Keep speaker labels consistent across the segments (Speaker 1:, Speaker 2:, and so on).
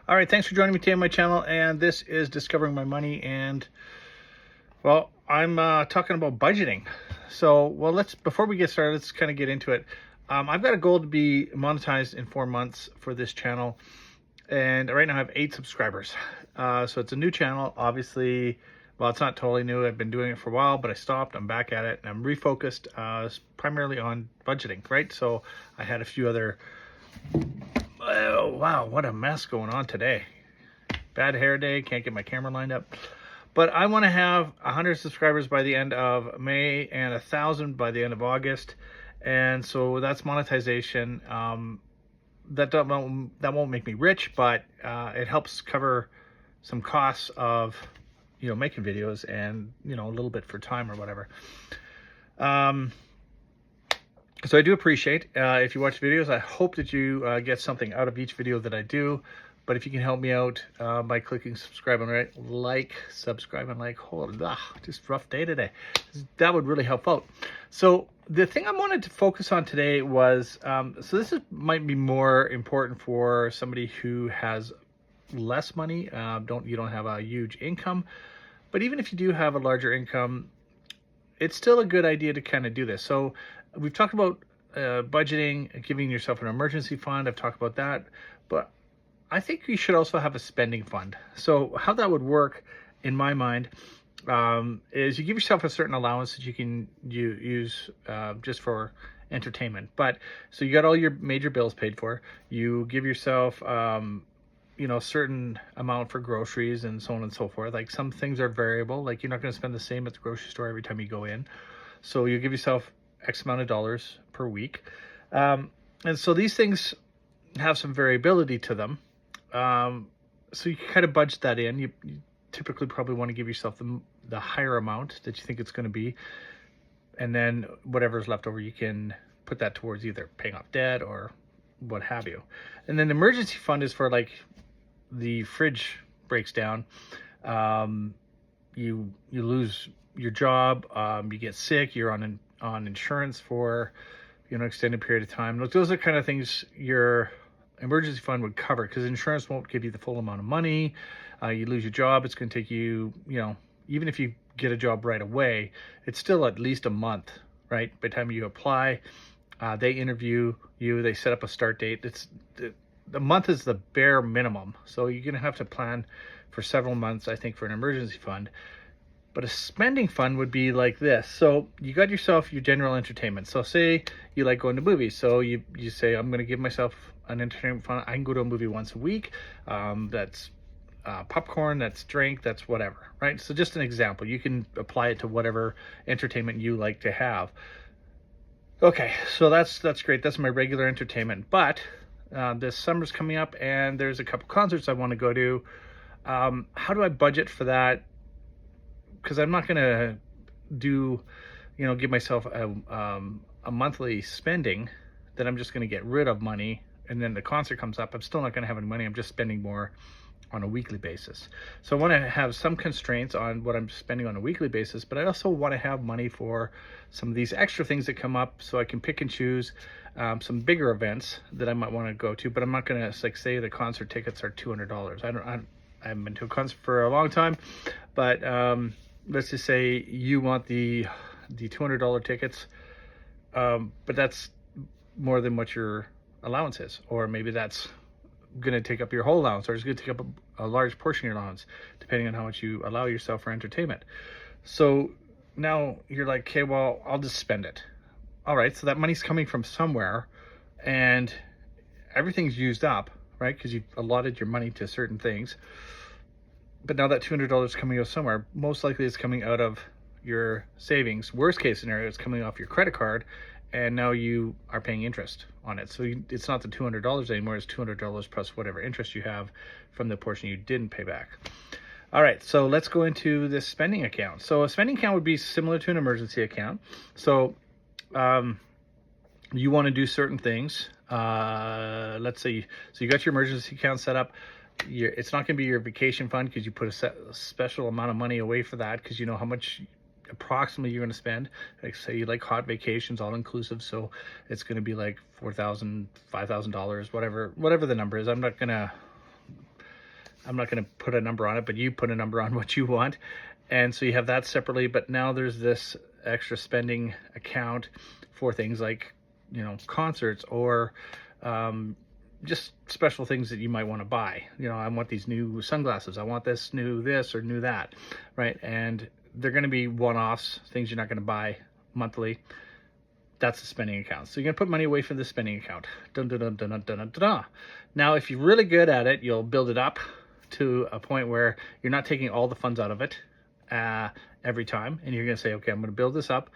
Speaker 1: All right, thanks for joining me today on my channel, and this is Discovering My Money, and well, I'm talking about budgeting. So, well, before we get started, let's kind of get into it. I've got a goal to be monetized in 4 months for this channel, and right now I have 8 subscribers. So it's a new channel, obviously. Well, it's not totally new. I've been doing it for a while, but I stopped. I'm back at it, and I'm refocused primarily on budgeting, right? So I had a few other... Oh, wow, what a mess going on today. Bad hair day, can't get my camera lined up. But I want to have 100 subscribers by the end of May and 1,000 by the end of August. And so that's monetization. That won't make me rich, but it helps cover some costs of, making videos and, a little bit for time or whatever. So I do appreciate if you watch videos. I hope that you get something out of each video that I do. But if you can help me out by clicking subscribe and subscribe and like, just rough day today. That would really help out. So the thing I wanted to focus on today was, might be more important for somebody who has less money. You don't have a huge income, but even if you do have a larger income, it's still a good idea to kind of do this. So we've talked about budgeting, giving yourself an emergency fund. I've talked about that, but I think you should also have a spending fund. So how that would work in my mind is you give yourself a certain allowance that you can use just for entertainment. But so you got all your major bills paid for. You give yourself a certain amount for groceries and so on and so forth. Like some things are variable, like you're not going to spend the same at the grocery store every time you go in. So you give yourself X amount of dollars per week. And so these things have some variability to them. So you can kind of budget that in. You typically probably want to give yourself the higher amount that you think it's going to be. And then whatever's left over, you can put that towards either paying off debt or what have you. And then the emergency fund is for like the fridge breaks down. You lose your job, you get sick, you're on insurance for extended period of time. Look, those are kind of things your emergency fund would cover, because insurance won't give you the full amount of money. You lose your job, it's going to take you, even if you get a job right away, it's still at least a month, right? By the time you apply, they interview you, they set up a start date. The month is the bare minimum. So you're going to have to plan for several months, I think, for an emergency fund. But a spending fund would be like this. So you got yourself your general entertainment. So say you like going to movies. So you say, I'm going to give myself an entertainment fund. I can go to a movie once a week. That's popcorn, that's drink, that's whatever, right? So just an example. You can apply it to whatever entertainment you like to have. Okay, so that's great. That's my regular entertainment. But this summer's coming up and there's a couple concerts I want to go to. How do I budget for that? Because I'm not going to give myself a monthly spending that I'm just going to get rid of money, and then the concert comes up, I'm still not going to have any money. I'm just spending more on a weekly basis. So I want to have some constraints on what I'm spending on a weekly basis, but I also want to have money for some of these extra things that come up, so I can pick and choose some bigger events that I might want to go to. But I'm not going to say the concert tickets are $200. I haven't been to a concert for a long time, but let's just say you want the $200 tickets, but that's more than what your allowance is, or maybe that's going to take up your whole allowance, or it's going to take up a large portion of your allowance, depending on how much you allow yourself for entertainment. So now you're like, okay, well, I'll just spend it. All right, so that money's coming from somewhere, and everything's used up, right? Because you've allotted your money to certain things. But now that $200 is coming out somewhere, most likely it's coming out of your savings. Worst case scenario, it's coming off your credit card, and now you are paying interest on it. So it's not the $200 anymore, it's $200 plus whatever interest you have from the portion you didn't pay back. All right, so let's go into this spending account. So a spending account would be similar to an emergency account. So you want to do certain things. Let's say, so you got your emergency account set up. It's not going to be your vacation fund, because you put a special amount of money away for that, because you know how much approximately you're going to spend. Like say you like hot vacations, all inclusive, so it's going to be like $4,000, $5,000, whatever the number is. I'm not going to I'm not going to put a number on it, but you put a number on what you want. And so you have that separately, but now there's this extra spending account for things like, concerts or just special things that you might want to buy. I want these new sunglasses. I want this or new that, right? And they're going to be one-offs, things you're not going to buy monthly. That's the spending account. So you're going to put money away from the spending account. Dun, dun, dun, dun, dun, dun, dun, dun. Now, if you're really good at it, you'll build it up to a point where you're not taking all the funds out of it every time. And you're going to say, okay, I'm going to build this up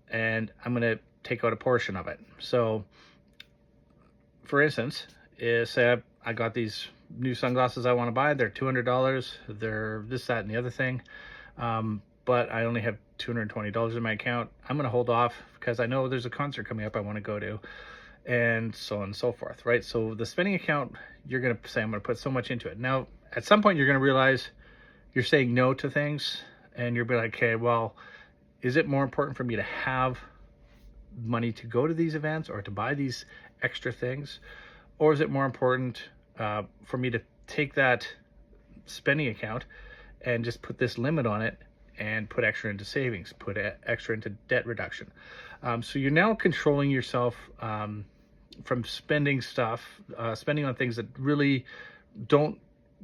Speaker 1: and I'm going to take out a portion of it. So, for instance, say I got these new sunglasses I want to buy. They're $200. They're this, that, and the other thing. But I only have $220 in my account. I'm going to hold off because I know there's a concert coming up I want to go to, and so on and so forth, right? So the spending account, you're going to say, I'm going to put so much into it. Now, at some point, you're going to realize you're saying no to things, and you'll be like, okay, well, is it more important for me to have money to go to these events or to buy these extra things? Or is it more important for me to take that spending account and just put this limit on it and put extra into savings, put extra into debt reduction? So you're now controlling yourself from spending spending on things that really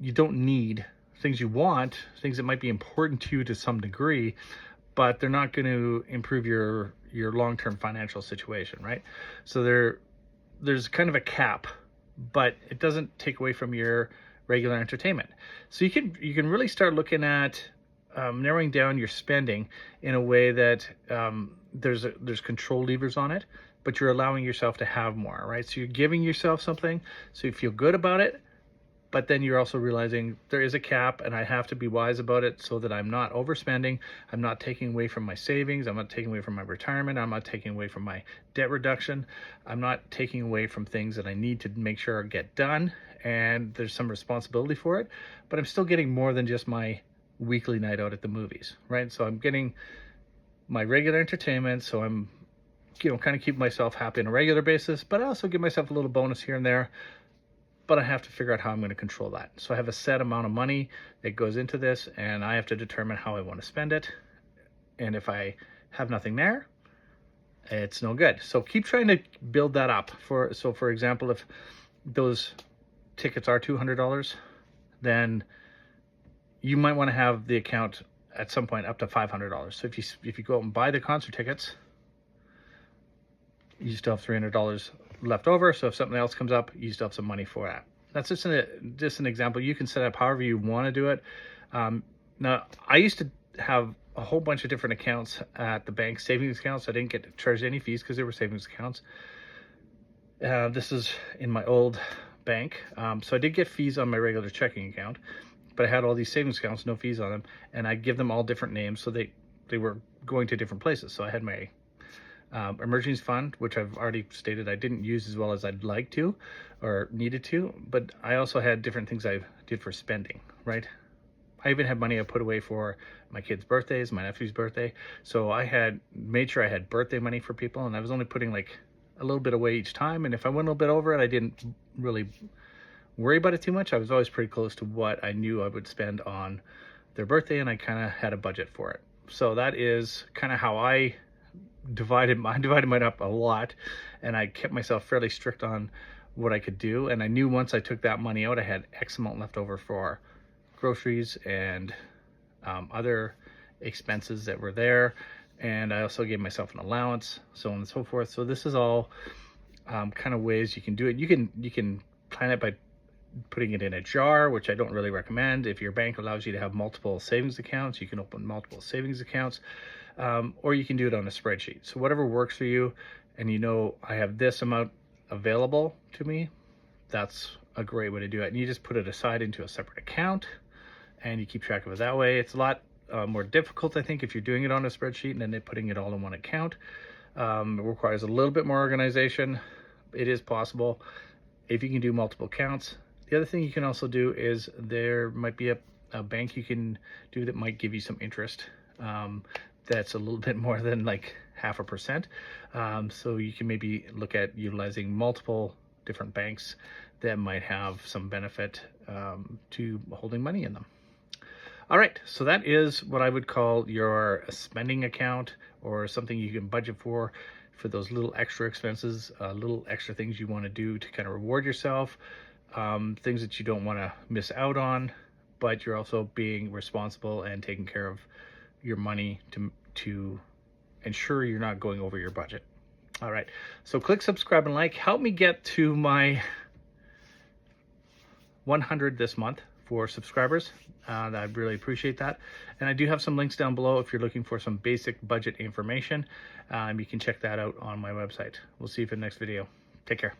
Speaker 1: you don't need, things you want, things that might be important to you to some degree, but they're not going to improve your long-term financial situation, right? So there's kind of a cap, but it doesn't take away from your regular entertainment. So you can really start looking at narrowing down your spending in a way that there's control levers on it, but you're allowing yourself to have more, right? So you're giving yourself something so you feel good about it, but then you're also realizing there is a cap and I have to be wise about it so that I'm not overspending. I'm not taking away from my savings. I'm not taking away from my retirement. I'm not taking away from my debt reduction. I'm not taking away from things that I need to make sure get done. And there's some responsibility for it, but I'm still getting more than just my weekly night out at the movies, right? So I'm getting my regular entertainment. So I'm, kind of keep myself happy on a regular basis, but I also give myself a little bonus here and there. But I have to figure out how I'm going to control that. So I have a set amount of money that goes into this, and I have to determine how I want to spend it. And if I have nothing there, it's no good. So keep trying to build that up. For example, if those tickets are $200, then you might want to have the account at some point up to $500. So if you go out and buy the concert tickets, you still have $300 left over. So if something else comes up, you still have some money for that. That's just an example. You can set up however you want to do it. Now, I used to have a whole bunch of different accounts at the bank, savings accounts. I didn't get charged any fees because they were savings accounts. This is in my old bank. So I did get fees on my regular checking account, but I had all these savings accounts, no fees on them, and I give them all different names. So they were going to different places. So I had my emergency fund, which I've already stated I didn't use as well as I'd like to or needed to, but I also had different things I did for spending, right? I even had money I put away for my kids' birthdays, my nephew's birthday. So I had made sure I had birthday money for people, and I was only putting like a little bit away each time. And if I went a little bit over it, I didn't really worry about it too much. I was always pretty close to what I knew I would spend on their birthday, and I kind of had a budget for it. So that is kind of how I divided mine up a lot, and I kept myself fairly strict on what I could do. And I knew once I took that money out, I had X amount left over for groceries and other expenses that were there. And I also gave myself an allowance, so on and so forth. So this is all kind of ways you can do it. You can plan it by putting it in a jar, which I don't really recommend. If your bank allows you to have multiple savings accounts, you can open multiple savings accounts. Or you can do it on a spreadsheet. So whatever works for you, and I have this amount available to me, that's a great way to do it. And you just put it aside into a separate account, and you keep track of it that way. It's a lot more difficult, I think, if you're doing it on a spreadsheet and then putting it all in one account. It requires a little bit more organization. It is possible if you can do multiple accounts. The other thing you can also do is there might be a bank you can do that might give you some interest. That's a little bit more than like 0.5%. So you can maybe look at utilizing multiple different banks that might have some benefit to holding money in them. All right, so that is what I would call your spending account, or something you can budget for those little extra expenses, little extra things you want to do to kind of reward yourself, things that you don't want to miss out on, but you're also being responsible and taking care of your money to ensure you're not going over your budget. All right, so click subscribe and like. Help me get to my 100 this month for subscribers. I'd really appreciate that. And I do have some links down below if you're looking for some basic budget information. You can check that out on my website. We'll see you for the next video. Take care.